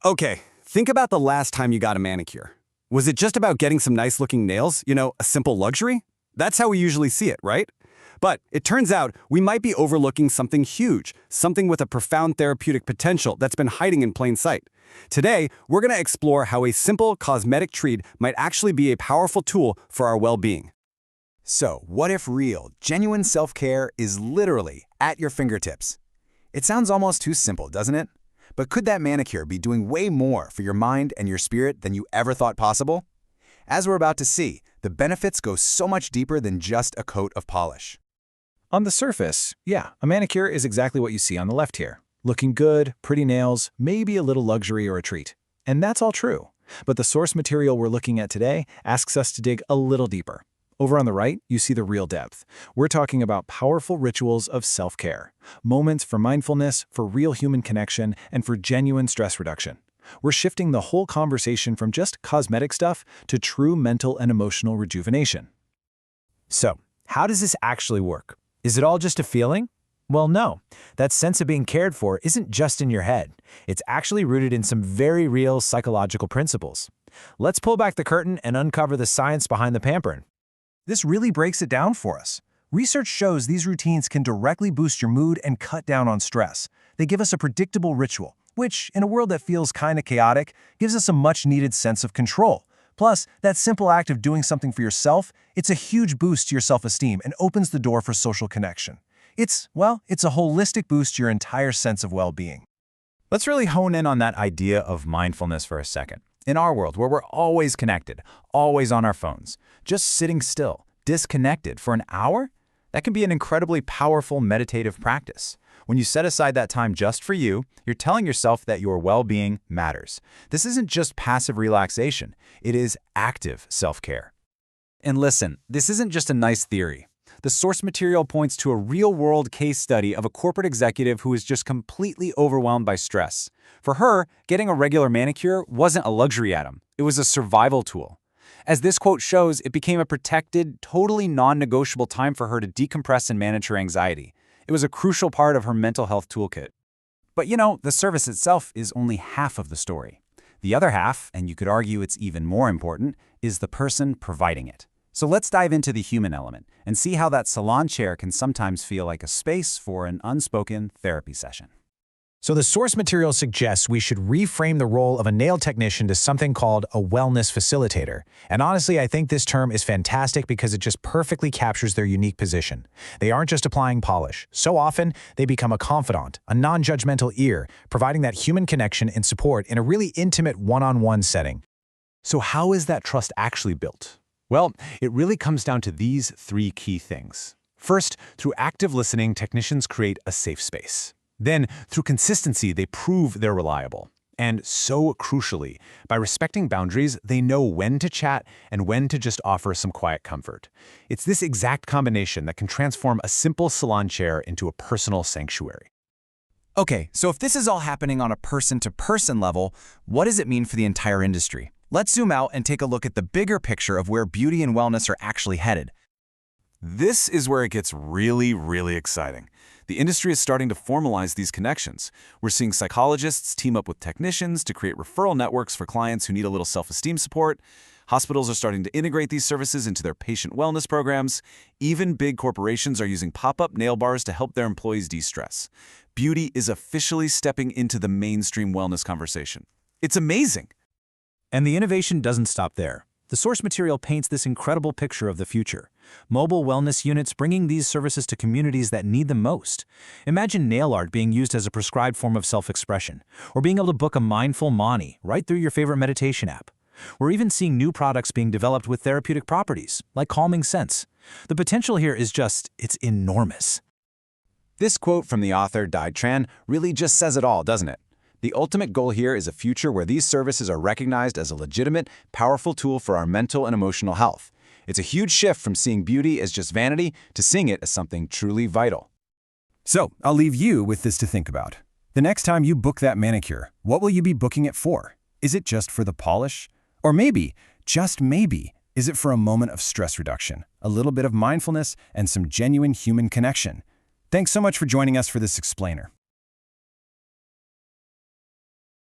Okay, think about the last time you got a manicure. Was it just about getting some nice-looking nails, a simple luxury? That's how we usually see it, right? But it turns out we might be overlooking something huge, something with a profound therapeutic potential that's been hiding in plain sight. Today, we're going to explore how a simple cosmetic treat might actually be a powerful tool for our well-being. So, what if real, genuine self-care is literally at your fingertips? It sounds almost too simple, doesn't it? But could that manicure be doing way more for your mind and your spirit than you ever thought possible? As we're about to see, the benefits go so much deeper than just a coat of polish. On the surface, yeah, a manicure is exactly what you see on the left here. Looking good, pretty nails, maybe a little luxury or a treat. And that's all true. But the source material we're looking at today asks us to dig a little deeper. Over on the right, you see the real depth. We're talking about powerful rituals of self-care, moments for mindfulness, for real human connection, and for genuine stress reduction. We're shifting the whole conversation from just cosmetic stuff to true mental and emotional rejuvenation. So, how does this actually work? Is it all just a feeling? Well, no. That sense of being cared for isn't just in your head. It's actually rooted in some very real psychological principles. Let's pull back the curtain and uncover the science behind the pampering. This really breaks it down for us. Research shows these routines can directly boost your mood and cut down on stress. They give us a predictable ritual, which, in a world that feels kinda chaotic, gives us a much-needed sense of control. Plus, that simple act of doing something for yourself, it's a huge boost to your self-esteem and opens the door for social connection. It's a holistic boost to your entire sense of well-being. Let's really hone in on that idea of mindfulness for a second. In our world, where we're always connected, always on our phones, just sitting still, disconnected for an hour, that can be an incredibly powerful meditative practice. When you set aside that time just for you, you're telling yourself that your well-being matters. This isn't just passive relaxation, it is active self-care. And listen, this isn't just a nice theory. The source material points to a real-world case study of a corporate executive who was just completely overwhelmed by stress. For her, getting a regular manicure wasn't a luxury item. It was a survival tool. As this quote shows, it became a protected, totally non-negotiable time for her to decompress and manage her anxiety. It was a crucial part of her mental health toolkit. But the service itself is only half of the story. The other half, and you could argue it's even more important, is the person providing it. So let's dive into the human element and see how that salon chair can sometimes feel like a space for an unspoken therapy session. So the source material suggests we should reframe the role of a nail technician to something called a wellness facilitator. And honestly, I think this term is fantastic because it just perfectly captures their unique position. They aren't just applying polish. So often, they become a confidant, a non-judgmental ear, providing that human connection and support in a really intimate one-on-one setting. So how is that trust actually built? Well, it really comes down to these three key things. First, through active listening, technicians create a safe space. Then, through consistency, they prove they're reliable. And so crucially, by respecting boundaries, they know when to chat and when to just offer some quiet comfort. It's this exact combination that can transform a simple salon chair into a personal sanctuary. Okay, so if this is all happening on a person-to-person level, what does it mean for the entire industry? Let's zoom out and take a look at the bigger picture of where beauty and wellness are actually headed. This is where it gets really, really exciting. The industry is starting to formalize these connections. We're seeing psychologists team up with technicians to create referral networks for clients who need a little self-esteem support. Hospitals are starting to integrate these services into their patient wellness programs. Even big corporations are using pop-up nail bars to help their employees de-stress. Beauty is officially stepping into the mainstream wellness conversation. It's amazing. And the innovation doesn't stop there. The source material paints this incredible picture of the future. Mobile wellness units bringing these services to communities that need them most. Imagine nail art being used as a prescribed form of self-expression, or being able to book a mindful mani right through your favorite meditation app. We're even seeing new products being developed with therapeutic properties, like calming scents. The potential here is it's enormous. This quote from the author, Dai Tran, really just says it all, doesn't it? The ultimate goal here is a future where these services are recognized as a legitimate, powerful tool for our mental and emotional health. It's a huge shift from seeing beauty as just vanity to seeing it as something truly vital. So, I'll leave you with this to think about. The next time you book that manicure, what will you be booking it for? Is it just for the polish? Or maybe, just maybe, is it for a moment of stress reduction, a little bit of mindfulness, and some genuine human connection? Thanks so much for joining us for this explainer.